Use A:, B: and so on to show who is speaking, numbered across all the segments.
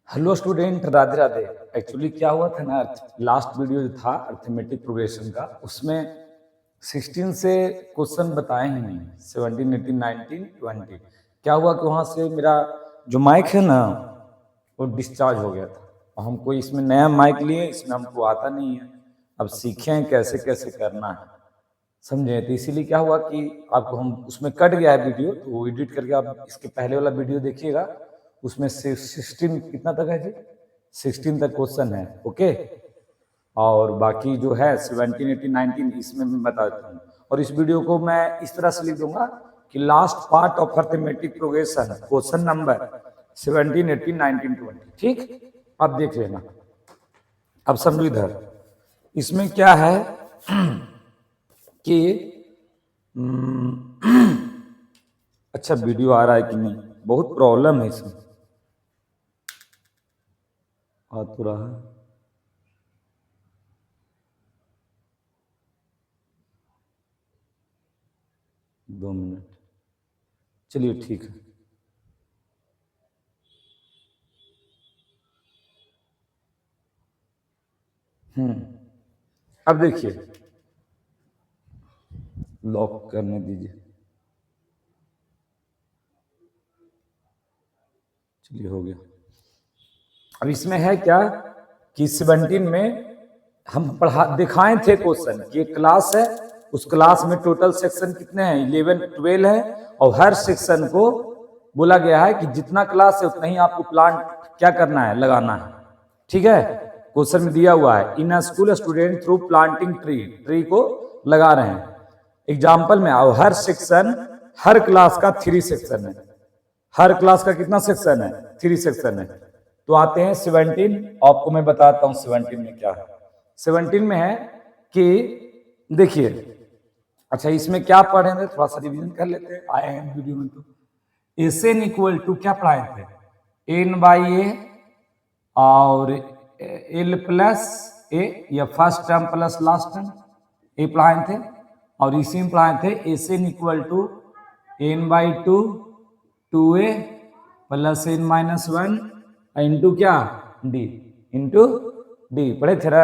A: Hello student, Radhe Radhe. Actually क्या हुआ था ना, लास्ट वीडियो जो था अर्थमेटिक प्रोग्रेशन का, उसमें 16 से क्वेश्चन बताए ही नहीं। 17, 18, 19, 20 क्या हुआ कि वहाँ से मेरा जो माइक है ना वो डिस्चार्ज हो गया था। और हम कोई इसमें नया माइक लिए, इसमें हमको आता नहीं है। अब सीखे हैं कैसे कैसे करना है, समझे। तो इसीलिए क्या हुआ कि आपको हम उसमें कट गया है वीडियो, तो वो एडिट करके आप इसके पहले वाला वीडियो देखिएगा। उसमें से 16 कितना तक है जी, 16 तक क्वेश्चन है। ओके, और बाकी जो है 17, 18, 19 इसमें मैं बता देता हूँ। और इस वीडियो को मैं इस तरह से लिख दूंगा कि last part of arithmetic progression question number 17, 18, 19, 20। ठीक, अब देख लेना। अब समझो इधर इसमें क्या है कि अच्छा वीडियो आ रहा है कि नहीं, बहुत प्रॉब्लम है इसमें। आ तो रहा है, दो मिनट, चलिए ठीक है। अब देखिए, लॉक करने दीजिए। चलिए हो गया। अब इसमें है क्या कि 17 में हम पढ़ा दिखाए थे क्वेश्चन कि एक क्लास है, उस क्लास में टोटल सेक्शन कितने हैं, 11, 12 है। और हर सेक्शन को बोला गया है कि जितना क्लास है उतना ही आपको प्लांट क्या करना है, लगाना है। ठीक है, क्वेश्चन में दिया हुआ है in school student through planting tree को लगा रहे हैं एग्जाम्पल में। और हर सेक्शन, हर क्लास का 3 सेक्शन है। हर क्लास का कितना सेक्शन है, 3 सेक्शन है। तो आते हैं 17, आपको मैं बताता हूं 17 में क्या है। 17 में है कि देखिए, अच्छा इसमें क्या पढ़े थे, थोड़ा सा रिवीजन कर लेते हैं, आए हैं वीडियो में। तो एस एन इक्वल टू क्या पढ़ाए थे, एन बाई ए और एल प्लस ए, या first term plus last term, A पढ़ाए थे। और इसी में पढ़ाए थे S N equal to N by two A plus N minus 1 into क्या, डी, इंटू डी, पढ़े थे ना।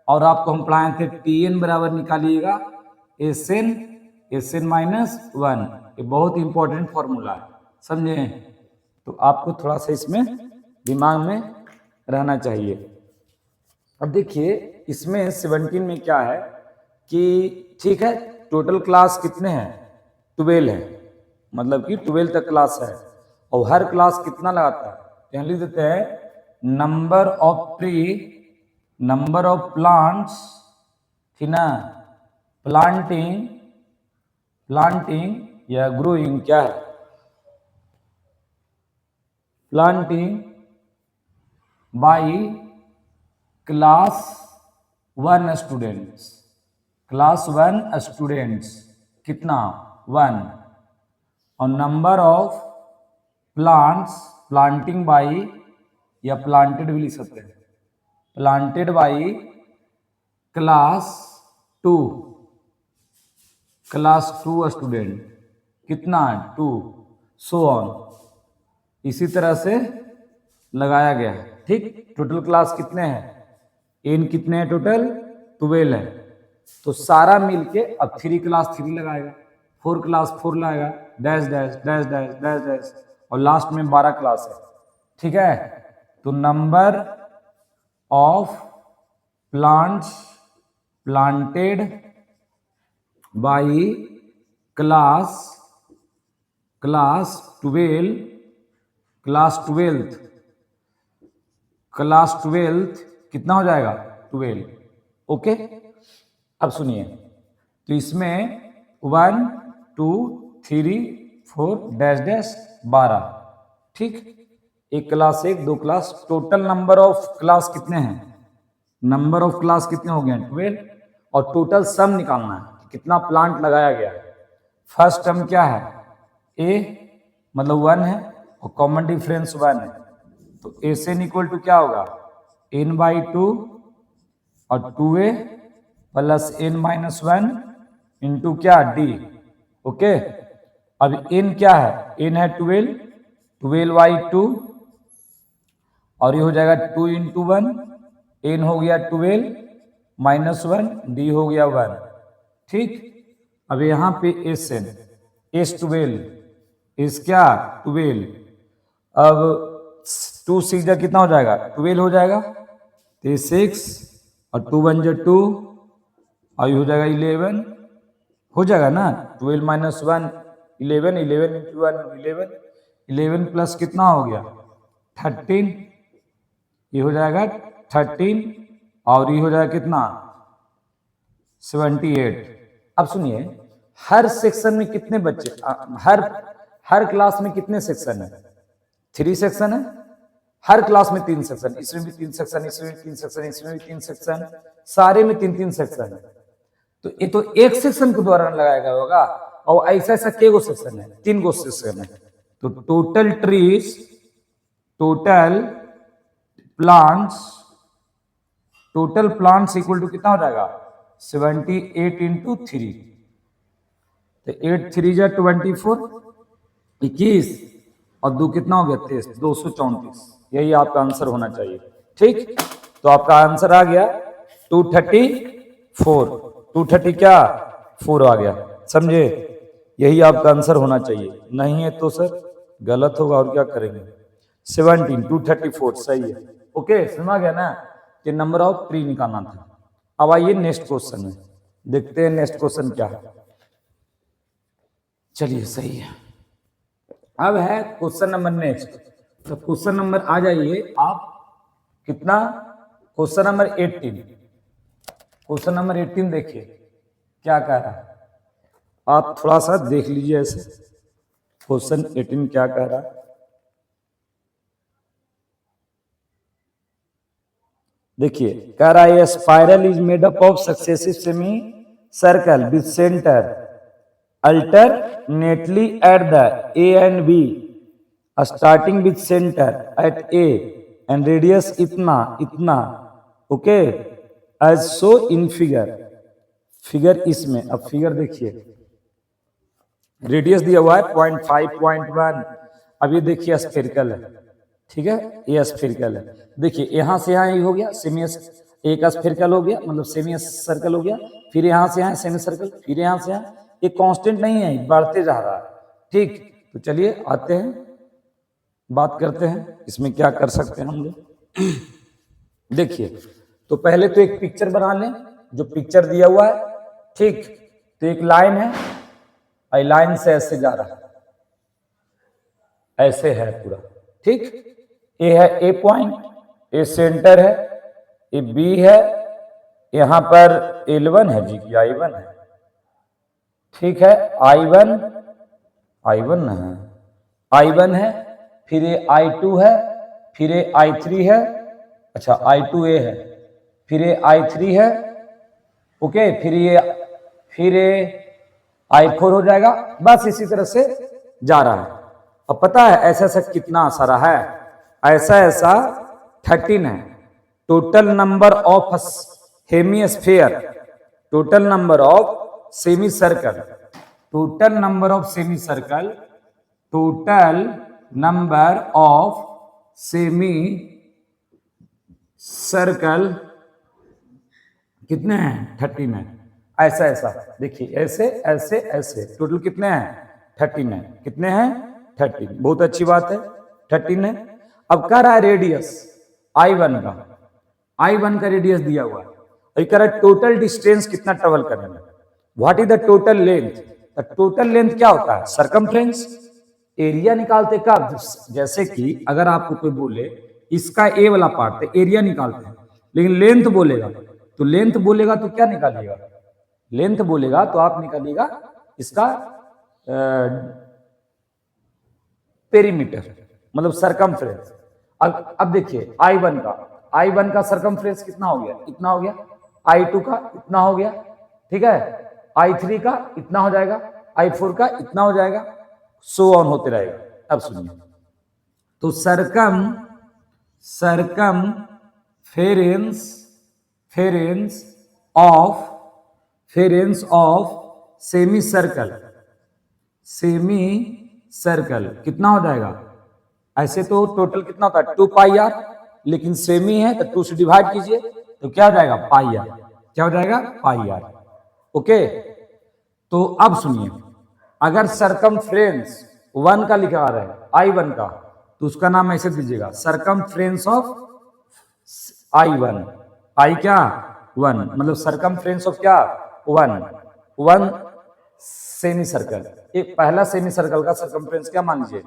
A: और आपको हम पढ़ाए थे टी एन बराबर निकालिएगा एस एन माइनस 1। ये बहुत इंपॉर्टेंट फॉर्मूला है, समझे। तो आपको थोड़ा सा इसमें दिमाग में रहना चाहिए। अब देखिए इसमें 17 में क्या है कि ठीक है, टोटल क्लास कितने हैं, 12 है, मतलब कि 12 तक क्लास है। और हर क्लास कितना लगाता है, यहाँ लिख देते हैं number of tree, number of plants, ठीक ना, प्लांटिंग या ग्रोइंग, क्या है, planting by class 1 students, class 1 students कितना, 1। और number of plants, planting by, या प्लांटेड भी लिख सकते हैं, planted by class 2, class 2 student कितना, 2, सो ऑन, इसी तरह से लगाया गया है। ठीक, टोटल क्लास कितने हैं, एन कितने हैं टोटल, 12 है। तो सारा मिलके अब 3 क्लास 3 लगाएगा, 4 क्लास 4 लगाएगा, dash dash dash dash dash dash, और लास्ट में 12 क्लास है। ठीक है, तो number of plants planted by class 12, class 12 कितना हो जाएगा, 12। ओके, अब सुनिए, तो इसमें 1, 2, 3, 4 डैश डैश 12। ठीक, एक class 1, 2 class, total number of class कितने हैं, नंबर ऑफ क्लास कितने हो गए, 12। और टोटल सम निकालना है कि कितना प्लांट लगाया गया है। फर्स्ट टर्म क्या है, ए मतलब 1 है, और कॉमन डिफरेंस 1 है। तो एस एन इक्वल टू क्या होगा, एन बाई 2 और 2a plus N minus 1 into क्या, डी। ओके, अब एन क्या है, एन है 12, 12 बाई 2 और ये हो जाएगा 2 इंटू 1, n हो गया 12 -1, d हो गया 1। ठीक, अब यहाँ पे Sn S12 इस क्या 12, अब 2 6 जा कितना हो जाएगा 12 हो जाएगा, तो ये 6 और 2 1 जा 2 और ये हो जाएगा 11, हो जाएगा ना 12 -1 11, 11 इंटू 1 11, 11 प्लस कितना हो गया 13, ये हो जाएगा 13 और ये हो जाएगा कितना 78। अब सुनिए, हर सेक्शन में कितने बच्चे, हर क्लास में कितने सेक्शन है 3 सेक्शन है, हर क्लास में 3 सेक्शन, इसमें भी 3 सेक्शन, इसमें भी 3 सेक्शन, इसमें भी 3 सेक्शन, सारे में 3 सेक्शन है। तो ये तो एक सेक्शन के द्वारा लगाया गया होगा, और ऐसा ऐसा के गो सेक्शन है 3 गो सेक्शन है। तो total trees, total plants equal to कितना हो जाएगा 78 इंटू 3, तो 8 3 जा 24, 21 और 2 कितना हो गया 23, 234। यही आपका आंसर होना चाहिए। ठीक, तो आपका आंसर आ गया 234, 230 क्या 4 आ गया, समझे? यही आपका आंसर होना चाहिए, नहीं है तो सर गलत होगा और क्या करेंगे। 17 234 सही है। ओके, समझ गया ना कि नंबर ऑफ ट्री निकालना था। अब आइए नेक्स्ट क्वेश्चन में, देखते हैं नेक्स्ट क्वेश्चन क्या है। चलिए सही है, अब है क्वेश्चन नंबर नेक्स्ट। तो क्वेश्चन नंबर आ जाइए आप, कितना क्वेश्चन नंबर 18। क्वेश्चन नंबर 18 देखिए क्या कह रहा है, आप थोड़ा सा देख लीजिए ऐसे क्वेश्चन 18 क्या कह रहा है। देखिए कह रहा है spiral is made up of successive semi circle with centre alternately at the A and B, starting with center at A and radius इतना इतना, okay, as so in figure। Figure इसमें, अब फिगर देखिए, रेडियस दिया हुआ है 0.5 0.1। अब ये देखिए स्फेरिकल है, ठीक है, ये स्फेरिकल है। देखिए यहाँ से यहाँ ये हो गया सेमी, एक स्फेरिकल हो गया मतलब सेमी सर्कल हो गया, फिर यहाँ से यहाँ सेमी सर्कल, फिर यहाँ से यहाँ, ये कांस्टेंट नहीं है, बढ़ते जा रहा है। ठीक, तो चलिए आते हैं, बात करते हैं इसमें क्या कर सकते हैं हम लोग। देखिए, तो पहले तो एक पिक्चर बना लें, जो पिक्चर दिया हुआ है। ठीक, तो एक लाइन है, और लाइन से ऐसे जा रहा है, ऐसे है पूरा। ठीक, ये है ए पॉइंट, ये सेंटर है, ये बी है, यहां पर L1 है जी, I1 है। ठीक है, I1 है, फिर ये I2 है, फिर ये I3 है, अच्छा I2A है, फिर ये I3 है, ओके, फिर ये I4 हो जाएगा। बस इसी तरह से जा रहा है। अब पता है ऐसा ऐसा कितना सारा है, ऐसा 13 है। Total number of hemisphere, total number of semi circle, total number of semi circle, total number of semi circle कितने हैं 13 है। ऐसा देखिए, ऐसे ऐसे ऐसे टोटल कितने हैं 13 है। कितने हैं 13, बहुत अच्छी बात है 13 है। अब कह रहा है रेडियस I1 का रेडियस दिया हुआ है, और कह रहा है टोटल डिस्टेंस कितना ट्रेवल करेंगे, what is the total length. Total length क्या होता है सरकमफ्रेंस। एरिया निकालते कब, जैसे कि अगर आपको कोई बोले इसका ए वाला पार्ट है, एरिया निकालते हैं, लेकिन लेंथ बोलेगा तो क्या निकालिएगा, लेंथ बोलेगा तो आप निकालिएगा इसका पेरीमीटर, मतलब सरकमफ्रेंस। अब देखिए I1 का सरकमफ्रेंस कितना हो गया, इतना हो गया, I2 का इतना हो गया, ठीक है, I3 का इतना हो जाएगा, I4 का इतना हो जाएगा, सो ऑन होते रहेगा। अब सुनिए, तो फेरेंस ऑफ सेमी सर्कल कितना हो जाएगा। ऐसे तो टोटल कितना होता है 2 पाई r, लेकिन सेमी है तो 2 से डिवाइड कीजिए तो क्या हो जाएगा पाई आर। क्या हो जाएगा पाई आर। ओके, तो अब सुनिए, अगर सरकमफ्रेंस 1 का लिखा रहा है I1 का, तो उसका नाम ऐसे दीजिएगा सरकमफ्रेंस ऑफ I1। आई क्या 1, मतलब सरकमफ्रेंस ऑफ क्या 1 सेमी सर्कल। एक पहला सेमी सर्कल का सरकमफ्रेंस क्या मान लीजिए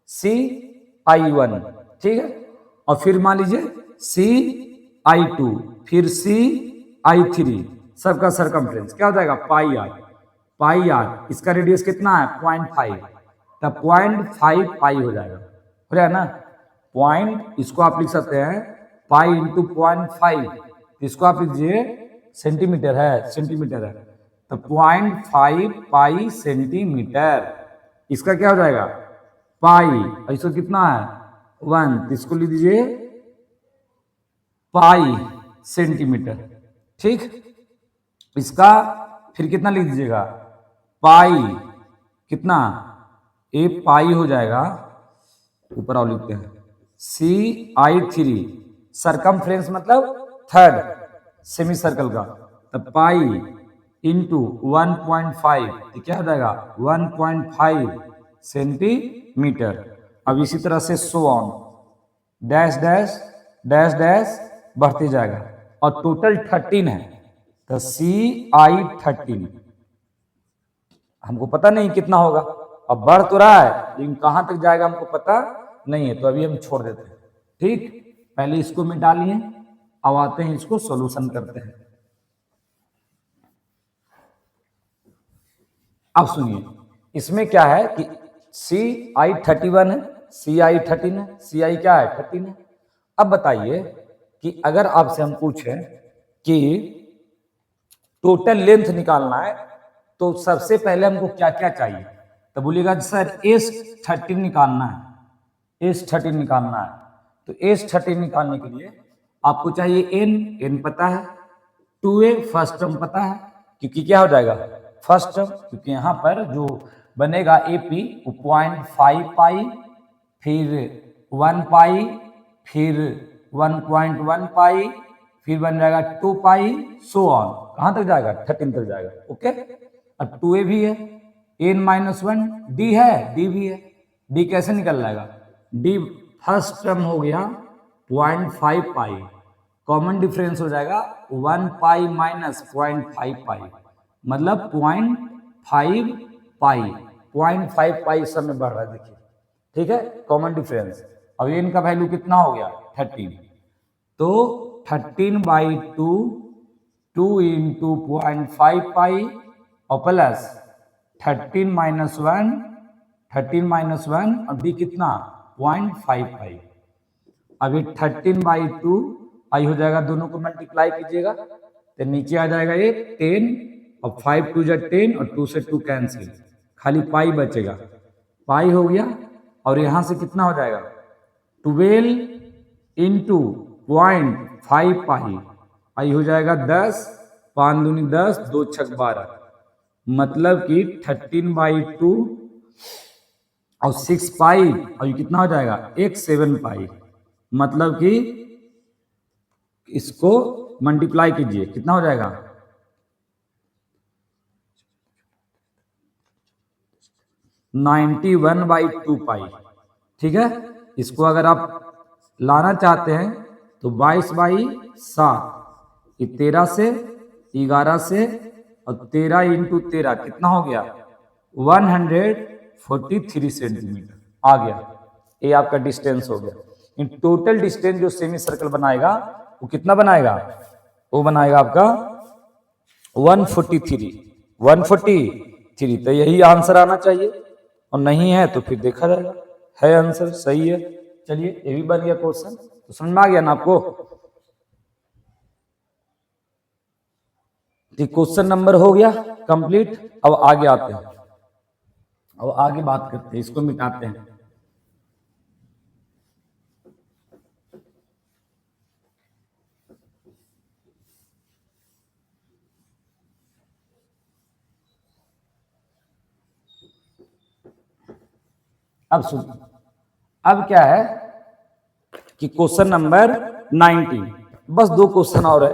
A: CI1, ठीक है। और फिर मान लीजिए CI2, फिर CI3, सबका सरकमफ्रेंस क्या हो जाएगा पाई आर। पाई आर, इसका रेडियस कितना है 0.5, तब 0.5 पाई हो जाएगा ना। पॉइंट इसको आप लिख सकते हैं पाई इंटू 0.5, इसको आप लिखिए सेंटीमीटर है तो 0.5 पाई सेंटीमीटर, इसका क्या हो जाएगा पाई। इसको कितना है 1, इसको लिख दीजिए पाई सेंटीमीटर, ठीक। इसका फिर कितना लिख दीजिएगा पाई, कितना ए पाई हो जाएगा, ऊपर आओ लिखते हैं CI3, सरकमफ्रेंस मतलब थर्ड सेमी सर्कल का, तब पाई इंटू 1.5, तो क्या हो जाएगा 1.5 सेंटीमीटर। अब इसी तरह से so on, dash dash dash dash बढ़ते जाएगा, और टोटल 13 है तो CI13। हमको पता नहीं कितना होगा, अब बढ़ तो रहा है लेकिन कहां तक जाएगा हमको पता नहीं है, तो अभी हम छोड़ देते हैं, ठीक। पहले इसको मिटा लिए, अब आते हैं इसको सॉल्यूशन करते हैं। अब सुनिए, इसमें क्या है कि CI31 है, CI13 है, CI क्या है 13 है। अब बताइए कि अगर आपसे हम पूछें कि टोटल लेंथ निकालना है तो सबसे पहले हमको क्या क्या चाहिए, तो बोलिएगा सर S13 निकालना है, S13 निकालना है। तो S13 निकालने के लिए आपको चाहिए n पता है, 2a फर्स्ट टर्म पता है, क्योंकि क्या हो जाएगा फर्स्ट टर्म, क्योंकि यहां पर जो बनेगा AP वो 0.5 पाई, फिर 1 पाई, फिर 1.1 पाई, फिर बन जाएगा 2 पाई, सो ऑन, कहां तक जाएगा 13 तक जाएगा। ओके, अब 2a भी है, n-1 d है, d भी है, d कैसे निकल जाएगा, d फर्स्ट टर्म हो गया 0.5 पाई, कॉमन डिफरेंस हो जाएगा 1 पाई माइनस 0.5 पाई, मतलब 0.5 पाई, 0.5 पाई इस समय बढ़ रहा है, देखिए, ठीक है, कॉमन डिफरेंस। अब n का वैल्यू कितना हो गया 13, तो 13/2, 2 इंटू 0.5 पाई और प्लस 13 माइनस 1 और डी कितना 0.5 पाई। अब ये 13/2 आई हो जाएगा, दोनों को मल्टीप्लाई कीजिएगा तो नीचे आ जाएगा ये 10, और 5 2 10 और 2 से 2 कैंसिल, खाली पाई बचेगा, पाई हो गया। और यहां से कितना हो जाएगा 12 इंटू 0.5 पाई, आई हो जाएगा 10, 5 दूनी 10, 2 छक 12, मतलब कि 13/2 और 6 पाई, और ये कितना हो जाएगा 7 पाई, मतलब कि इसको मल्टीप्लाई कीजिए, कितना हो जाएगा 91/2 पाई, ठीक है। इसको अगर आप लाना चाहते हैं तो 22/7, ये 13 से 11 से और 13 इंटू 13 कितना हो गया 143 सेंटीमीटर आ गया, ये आपका डिस्टेंस हो गया। इन टोटल डिस्टेंस जो सेमी सर्कल बनाएगा वो कितना बनाएगा, वो बनाएगा आपका 143, तो यही आंसर आना चाहिए, और नहीं है तो फिर देखा जाएगा। है आंसर सही है, चलिए ये भी बन गया क्वेश्चन, तो समझ में आ गया ना आपको। क्वेश्चन नंबर हो गया कंप्लीट। अब आगे आते हैं, अब आगे बात करते हैं, इसको मिटाते हैं। अब सुन, अब क्या है कि क्वेश्चन नंबर 19, बस 2 क्वेश्चन और है,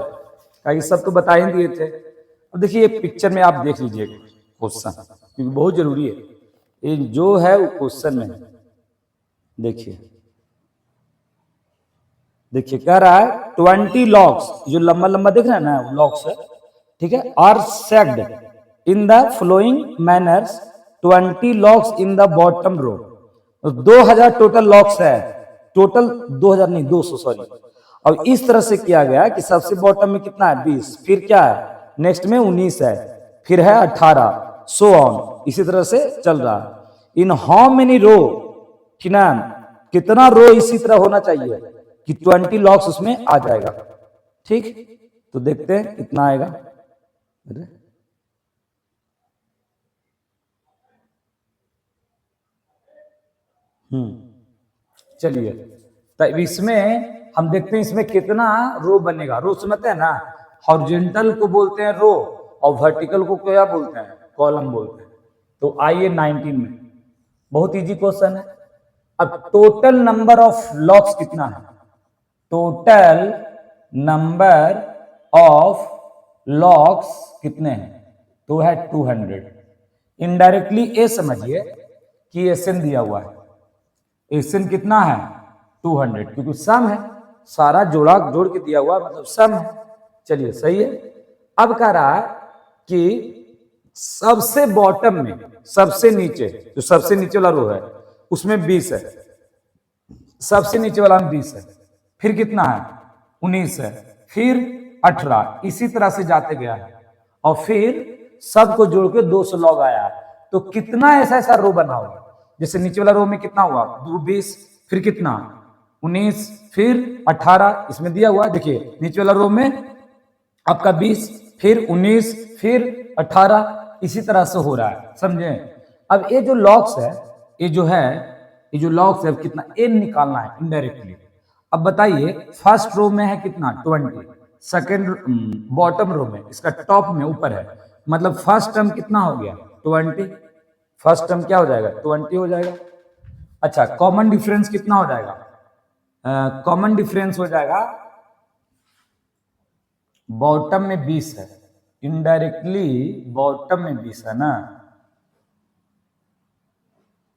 A: ताकि सब तो बता ही दिए थे। अब देखिए ये पिक्चर में आप देख लीजिए क्वेश्चन, क्योंकि बहुत जरूरी है ये जो है वो क्वेश्चन में। देखिए देखिए कह रहा है 20 लॉक्स, जो लंबा लंबा दिख रहा है ना लॉक्स है, ठीक है, are stacked in the following manners, 20 logs in the bottom row. 2000 total logs है, टोटल 2000 नहीं 200 सॉरी। अब इस तरह से किया गया कि सबसे बॉटम में कितना है 20, फिर क्या है नेक्स्ट में 19 है, फिर है 18, सो ऑन, इसी तरह से चल रहा है। इन हाउ मेनी रो, कि ना कितना रो इसी तरह होना चाहिए कि 20 लॉक्स उसमें आ जाएगा। ठीक, तो देखते हैं कितना आएगा। चलिए तो इसमें हम देखते हैं इसमें कितना रो बनेगा। रो समझते हैं ना, हॉरिजॉन्टल को बोलते हैं रो और वर्टिकल को क्या बोलते हैं, कॉलम बोलते हैं। तो आइए 19 में, बहुत इजी क्वेश्चन है। अब टोटल नंबर ऑफ लॉक्स कितना है, टोटल नंबर ऑफ लॉक्स कितने हैं, तो है 200। इनडायरेक्टली ए समझिए कि एसएन दिया हुआ है, एसएन कितना है 200, क्योंकि सम है, सारा जोड़ा जोड़ के दिया हुआ मतलब सम है। चलिए सही है। अब कह रहा है कि सबसे बॉटम में, सबसे नीचे, जो सबसे नीचे वाला रो है उसमें 20 है, सबसे नीचे वाला में 20 है, फिर कितना है 19 है, फिर 18, इसी तरह से जाते गया है, और फिर सबको जोड़ के 200 लॉग आया। तो कितना ऐसा ऐसा रो बना होगा, जैसे नीचे वाला रो में कितना हुआ 20, फिर कितना 19, फिर 18, इसमें दिया हुआ देखिए नीचे वाला रो में आपका 20, फिर 19, फिर 18, इसी तरह से हो रहा है, समझे। अब ये जो लॉक्स है, ये जो लॉक्स है कितना एन निकालना है इनडायरेक्टली। अब बताइए फर्स्ट रो में है कितना 20, सेकेंड बॉटम रो में, इसका टॉप में ऊपर है, मतलब फर्स्ट टर्म कितना हो गया 20, फर्स्ट टर्म क्या हो जाएगा 20 हो जाएगा। अच्छा कॉमन डिफरेंस कितना हो जाएगा, कॉमन डिफरेंस हो जाएगा बॉटम में 20 है, इनडायरेक्टली बॉटम में 20 है ना,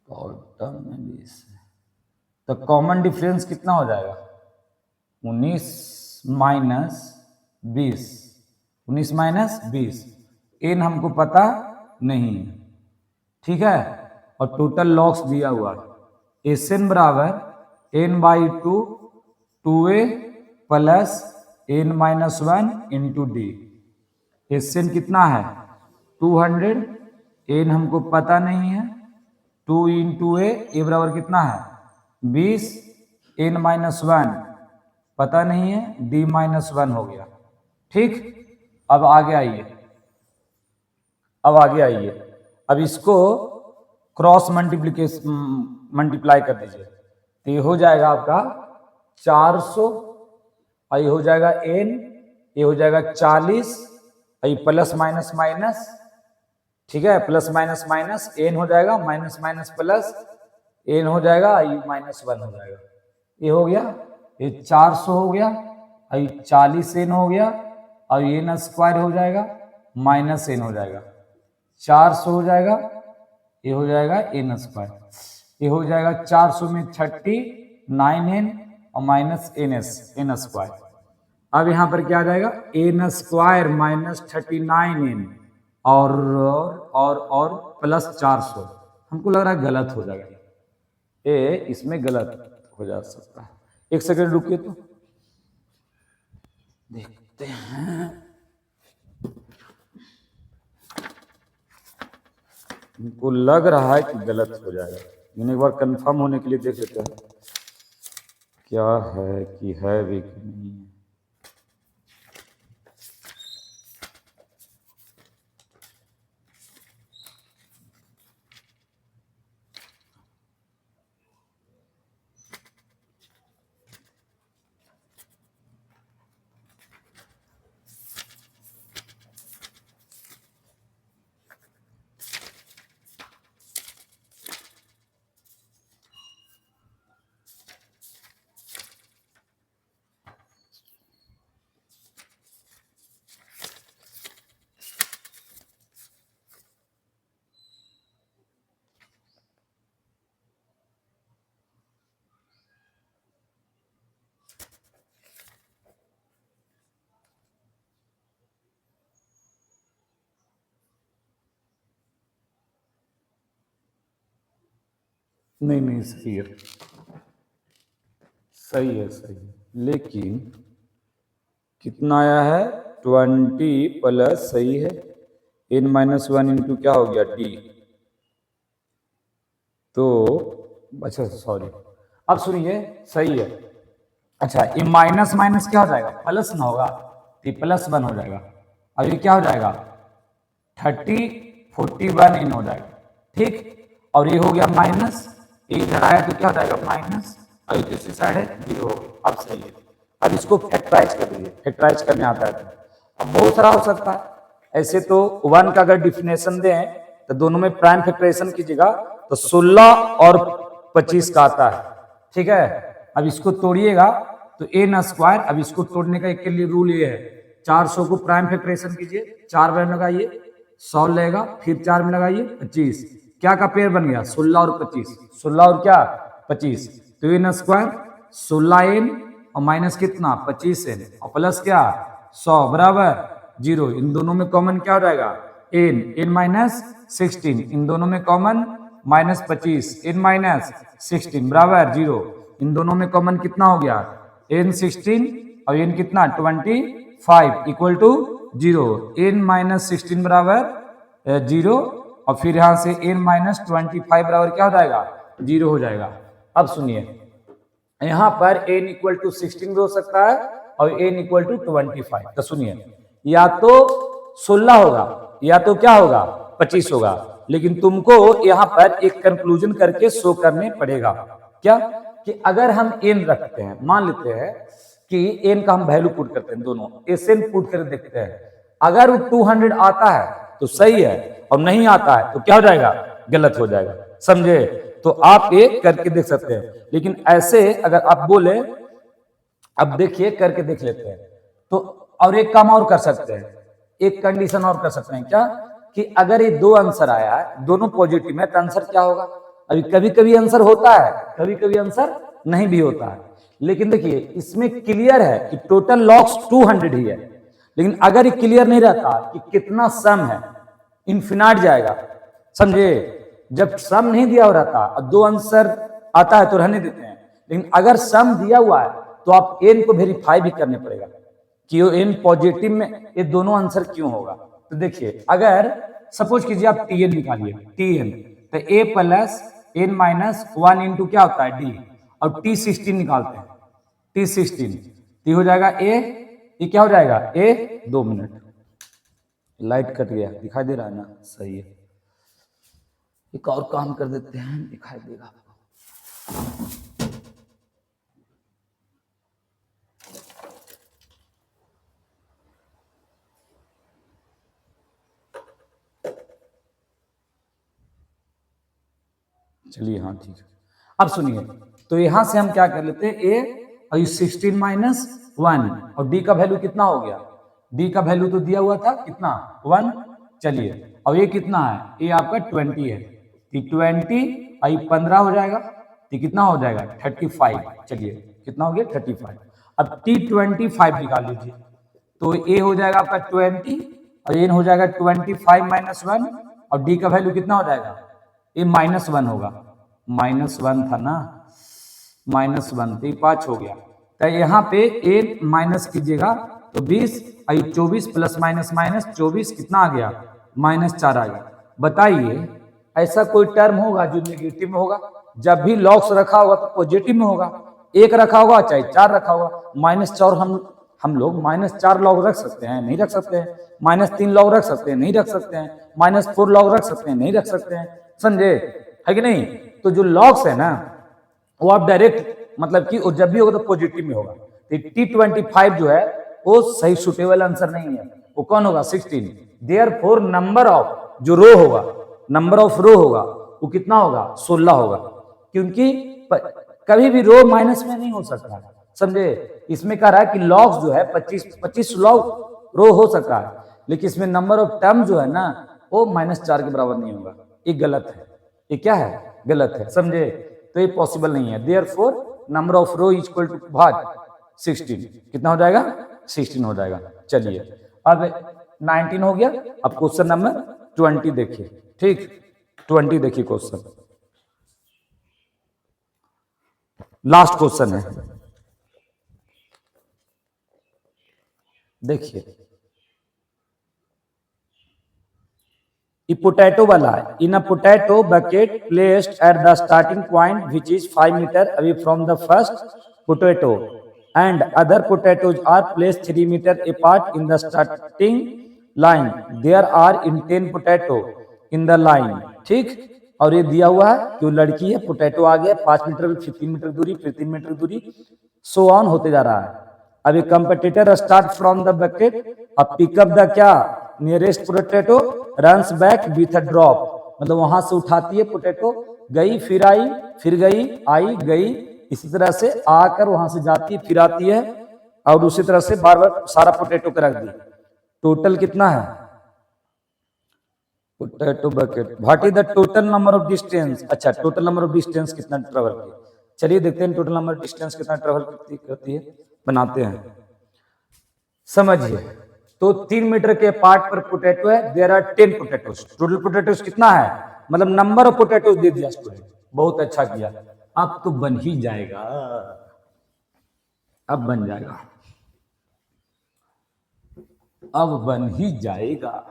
A: बॉटम में 20 है, तो कॉमन डिफरेंस कितना हो जाएगा 19 माइनस 20, 19 माइनस 20, एन हमको पता नहीं है, ठीक है। और टोटल लॉक्स दिया हुआ है, एस एन बराबर n by 2, 2a plus N minus 1 into d. S n कितना है 200, एन हमको पता नहीं है, 2 इंटू ए बराबर कितना है 20, एन माइनस 1 पता नहीं है, डी माइनस 1 हो गया। ठीक, अब आगे आइए, अब इसको क्रॉस मल्टीप्लाई कर दीजिए, तो ये हो जाएगा आपका 400, और ये हो जाएगा एन, ये हो जाएगा 40, और ये प्लस माइनस माइनस, ठीक है, प्लस माइनस माइनस एन हो जाएगा, माइनस माइनस प्लस एन हो जाएगा, ये माइनस 1 हो जाएगा। ये हो गया, ये 400 हो गया, और ये 40 एन हो गया, और ये एन स्क्वायर हो जाएगा, माइनस एन हो जाएगा, 400 हो जाएगा, ये हो जाएगा एन स्क्वायर, ये हो जाएगा 400 में 39n और माइनस एन स्क्वायर। अब यहां पर क्या आ जाएगा एन स्क्वायर माइनस 39n और प्लस 400। हमको लग रहा है गलत हो जाएगा, ये इसमें गलत हो जा सकता है। एक सेकंड रुकिए तो देखते हैं, हमको लग रहा है कि गलत हो जाएगा, मैंने एक बार कंफर्म होने के लिए देख लेते हैं क्या है कि है भी कि नहीं है। नहीं नहीं सही है, सही है, सही है, लेकिन कितना आया है 20 प्लस, सही है, n-1 इंटू क्या हो गया d, तो अच्छा सॉरी, अब सुनिए सही है। अच्छा ये माइनस माइनस क्या हो जाएगा, प्लस ना होगा, तो प्लस 1 हो जाएगा। अब ये क्या हो जाएगा 3041 इन हो जाएगा, ठीक। और ये हो गया माइनस, ये इधर आया तो क्या हो जाएगा माइनस, और दूसरी साइड है 0। अब सही है। अब इसको फैक्टराइज कर लीजिए, फैक्टराइज करने आता है तो अब बहुत सारा हो सकता है। ऐसे तो 1 का अगर डिफिनेशन दें तो दोनों में प्राइम फैक्टराइजेशन कीजिएगा तो 16 और 25 का आता है, ठीक है। अब इसको तोड़िएगा तो n स्क्वायर, अब इसको तोड़ने का एक के लिए रूल ये है, 400 को प्राइम फैक्टराइजेशन कीजिए, 4 में लगाइए 100 लेगा, फिर 4 में लगाइए 25, क्या का पेयर बन गया 16 और 25, 16 और क्या 25, तो n स्क्वायर 16n और माइनस कितना 25n और प्लस क्या 100 बराबर 0। इन दोनों में कॉमन क्या हो जाएगा n माइनस 16, इन दोनों में कॉमन माइनस 25, n माइनस 16 बराबर 0। इन दोनों में कॉमन कितना हो गया n 16 और n कितना 25 इक्वल टू 0, n माइनस 16 बराबर 0 और फिर यहां से n माइनस 25 बराबर क्या हो जाएगा 0 हो जाएगा। अब सुनिए यहां पर n इक्वल टू 16 भी हो सकता है और n इक्वल टू 25, तो सुनिए या तो 16 होगा या तो क्या होगा 25 होगा, लेकिन तुमको यहां पर एक कंक्लूजन करके शो करने पड़ेगा, क्या कि अगर हम n रखते हैं, मान लेते हैं कि n का हम वैल्यू पुट करते हैं, दोनों Sn पुट कर देखते हैं, अगर 200 आता है तो सही है और नहीं आता है तो क्या हो जाएगा गलत हो जाएगा, समझे। तो आप ये करके देख सकते हैं, लेकिन ऐसे अगर आप बोले, अब देखिए करके देख लेते हैं तो, और एक काम और कर सकते हैं, एक कंडीशन और कर सकते हैं, क्या कि अगर ये दो आंसर आया है दोनों पॉजिटिव है तो आंसर क्या होगा, अभी कभी कभी आंसर होता है कभी कभी आंसर नहीं भी होता है, लेकिन देखिए इसमें क्लियर है कि टोटल लॉग्स 200 ही है, लेकिन अगर ये क्लियर नहीं रहता कि कितना सम है इन्फिनाइट जाएगा, समझे। जब सम नहीं दिया हो रहता और दो आंसर आता है तो रहने देते हैं, लेकिन अगर सम दिया हुआ है तो आप n को वेरीफाई भी करने पड़ेगा कि ये n पॉजिटिव में ये दोनों आंसर क्यों होगा। तो देखिए अगर सपोज कीजिए आप tn निकालिए, tn तो a plus n minus 1 into क्या होता है d, और t16 निकालते हैं, t16 तो हो जाएगा a, ये क्या हो जाएगा a, 2 मिनट लाइट कट गया, दिखाई दे रहा है ना, सही है। एक और काम कर देते हैं, दिखाई देगा आपको। चलिए हाँ ठीक है। अब सुनिए तो यहां से हम क्या कर लेते हैं, a और 16 माइनस 1 और d का वैल्यू कितना हो गया, d का वैल्यू तो दिया हुआ था कितना 1, चलिए और ये कितना है, ये आपका 20 है, 20 और 15 हो जाएगा तो कितना हो जाएगा 35, चलिए कितना हो गया 35। अब t25 निकाल लीजिए तो a हो जाएगा आपका 20 और n हो जाएगा 25 माइनस 1 और d का वैल्यू कितना हो जाएगा, ये -1 होगा, -1 था ना, -1 तो 5 हो गया, तो यहाँ पे a माइनस कीजिएगा तो 20 और 24 प्लस माइनस माइनस 24 कितना आ गया -4 आ गया। बताइए ऐसा कोई टर्म होगा जो नेगेटिव में होगा, जब भी लॉग्स रखा होगा तो पॉजिटिव में होगा, एक रखा होगा चाहे 4 रखा होगा, -4 हम लोग -4 लॉग रख सकते हैं नहीं रख सकते हैं, -3 लॉग रख सकते हैं नहीं रख सकते हैं, -4 लॉग रख सकते हैं नहीं रख सकते हैं, समझे है कि नहीं। तो जो लॉग्स है ना वो आप डायरेक्ट मतलब कि जब भी होगा तो पॉजिटिव में होगा, t25 जो है वो सही सुटेबल आंसर नहीं है, वो कौन होगा 16, देयरफॉर नंबर ऑफ जो रो होगा, नंबर ऑफ रो होगा वो कितना होगा 16 होगा, क्योंकि कभी भी रो माइनस में नहीं हो सकता, समझे। इसमें कह रहा है कि लॉग्स जो है 25 लॉग रो हो सकता है, लेकिन इसमें नंबर ऑफ टर्म जो है ना वो -4 के बराबर नहीं होगा, ये गलत है, ये क्या है गलत है, समझे। तो ये पॉसिबल नहीं है, therefore number of row is equal to what 16, कितना हो जाएगा 16 हो जाएगा। चलिए अब 19 हो गया, अब क्वेश्चन नंबर 20 देखिए, ठीक 20 देखिए क्वेश्चन, लास्ट क्वेश्चन है, देखिए ये पोटैटो वाला है। In a potato bucket placed at the starting point which is 5 metre away from the first potato and other potatoes are placed 3 metres apart in the starting line, there are in 10 potato in the line. ठीक, और ये दिया हुआ है कि वो लड़की है, पोटैटो आ गया 5 मीटर, फिर 3 मीटर दूरी, फिर 3 मीटर दूरी, सो ऑन होते जा रहा है। अब ये competitor start from the bucket, अब पिकअप द क्या nearest potato, runs back with a drop, मतलब वहां से उठाती है पोटैटो, गई फिर आई, फिर गई आई गई, इसी तरह से आकर वहां से जाती है फिर आती है, और उसी तरह से बार बार सारा पोटैटो को रख दी। टोटल कितना है potato bucket, what is the total number of distance. अच्छा, टोटल नंबर ऑफ डिस्टेंस कितना ट्रेवल की, चलिए देखते हैं टोटल नंबर ऑफ डिस्टेंस कितना ट्रेवल करती है, बनाते हैं, समझिए। तो 3 मीटर के पार्ट पर पोटैटो है, there are 10 potatoes, total potatoes कितना है, मतलब नंबर ऑफ पोटैटोस दे दिया स्टूडेंट, बहुत अच्छा किया। अब तो बन ही जाएगा, अब बन जाएगा, अब बन ही जाएगा।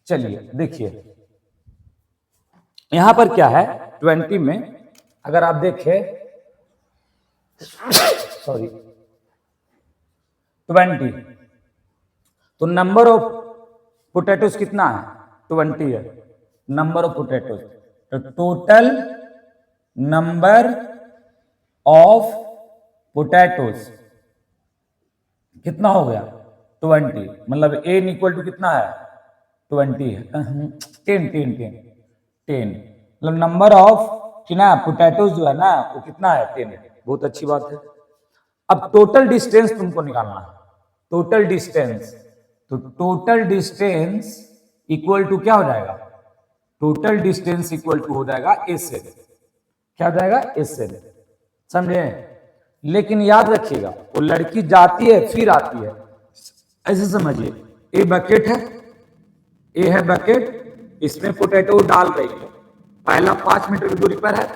A: चलिए देखिए यहां पर क्या है 20 में, अगर आप देखें सॉरी 20, तो नंबर ऑफ पोटैटोस कितना है 20 है नंबर ऑफ पोटैटोस, तो टोटल नंबर ऑफ पोटैटोस कितना हो गया 20, मतलब n इक्वल टू कितना है 20 है 10, मतलब नंबर ऑफ कितना पोटैटोस जो है ना वो कितना है 10 है, बहुत अच्छी बात है। अब टोटल डिस्टेंस तुमको निकालना है, टोटल डिस्टेंस, तो टोटल डिस्टेंस इक्वल टू क्या हो जाएगा, टोटल डिस्टेंस इक्वल टू हो जाएगा SL, क्या हो जाएगा SL, समझे। लेकिन याद रखिएगा वो लड़की जाती है फिर आती है, ऐसे समझिए, ये बकेट है, ये है बकेट, इसमें पोटैटो डाल रही है, पहला 5 मीटर की दूरी पर है,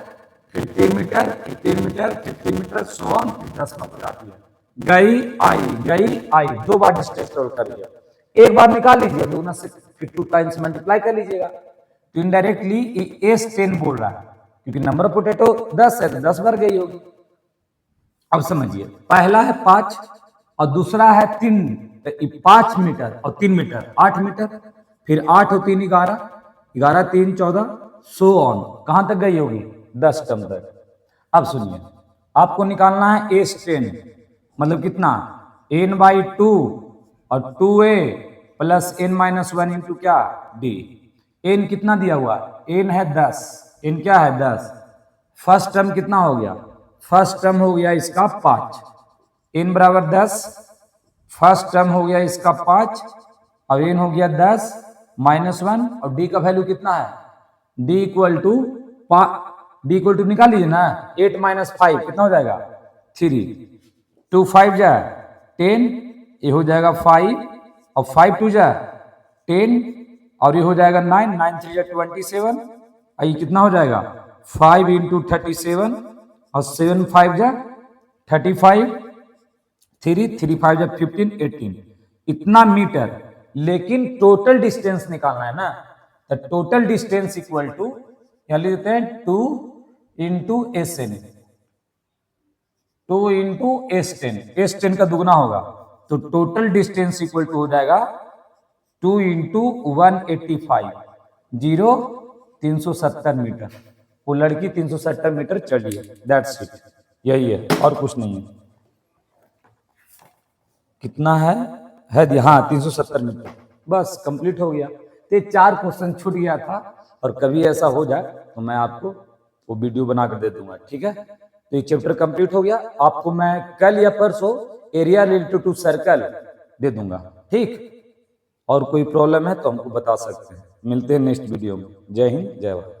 A: फिर 3 मीटर, फिर 3 मीटर, फिर 3 मीटर, सोन, फिर 10 मीटर जाती है, गई आई 2 बार डिस्टेंस ट्रेवल कर लिया, एक बार निकाल लीजिए, दोनों से फिर 2 टाइम्स मल्टीप्लाई कर लीजिएगा, तो इनडायरेक्टली S10 बोल रहा है, क्योंकि नंबर ऑफ पोटैटो 10 है तो 10 बार गई होगी। अब समझिए, पहला है 5 और दूसरा है 3, तो 5 मीटर और 3 मीटर 8 मीटर, फिर 8 और 3 11, 11 3 14, सो ऑन, कहां तक गई होगी 10 टर्म तक। अब सुनिए, आपको निकालना है S10, मतलब कितना n/2 और 2a प्लस n-1 इंटू क्या d, n कितना दिया हुआ n है 10, n क्या है 10, फर्स्ट टर्म कितना हो गया, फर्स्ट टर्म हो गया इसका 5, n बराबर 10, फर्स्ट टर्म हो गया इसका 5 और n हो गया 10 -1, और d का वैल्यू कितना है, d इक्वल टू निकाल लीजिए ना, 8 - 5 कितना हो जाएगा 3, 2 5 जा 10, ये हो जाएगा 5 और 5 2 जा 10 और ये हो जाएगा 9, 9 3 जा 27, और ये कितना हो जाएगा 5 इंटू 37 और 7 5 जा 35, 3 3 5 जा 15 18, इतना मीटर। लेकिन टोटल डिस्टेंस निकालना है ना, तो टोटल डिस्टेंस इक्वल टू क्या लिख देते हैं 2 इंटू SN, 2 इंटू S10 का दुगना होगा, तो टोटल डिस्टेंस इक्वल टू हो जाएगा 2 इंटू 185, 370 मीटर। वो लड़की 370 मीटर चली है, दैट्स इट, यही है और कुछ नहीं है। कितना है हाँ 370 मीटर, बस कंप्लीट हो गया। तो 4 क्वेश्चन छूट गया था, और कभी ऐसा हो जाए तो मैं आपको वो वीडियो बना कर दे दूंगा, ठीक है। तो ये चैप्टर कंप्लीट हो गया, आपको मैं कल या परसों एरिया रिलेटेड टू सर्कल दे दूंगा, ठीक। और कोई प्रॉब्लम है तो हमको बता सकते हैं। मिलते हैं नेक्स्ट वीडियो में। जय हिंद, जय भारत।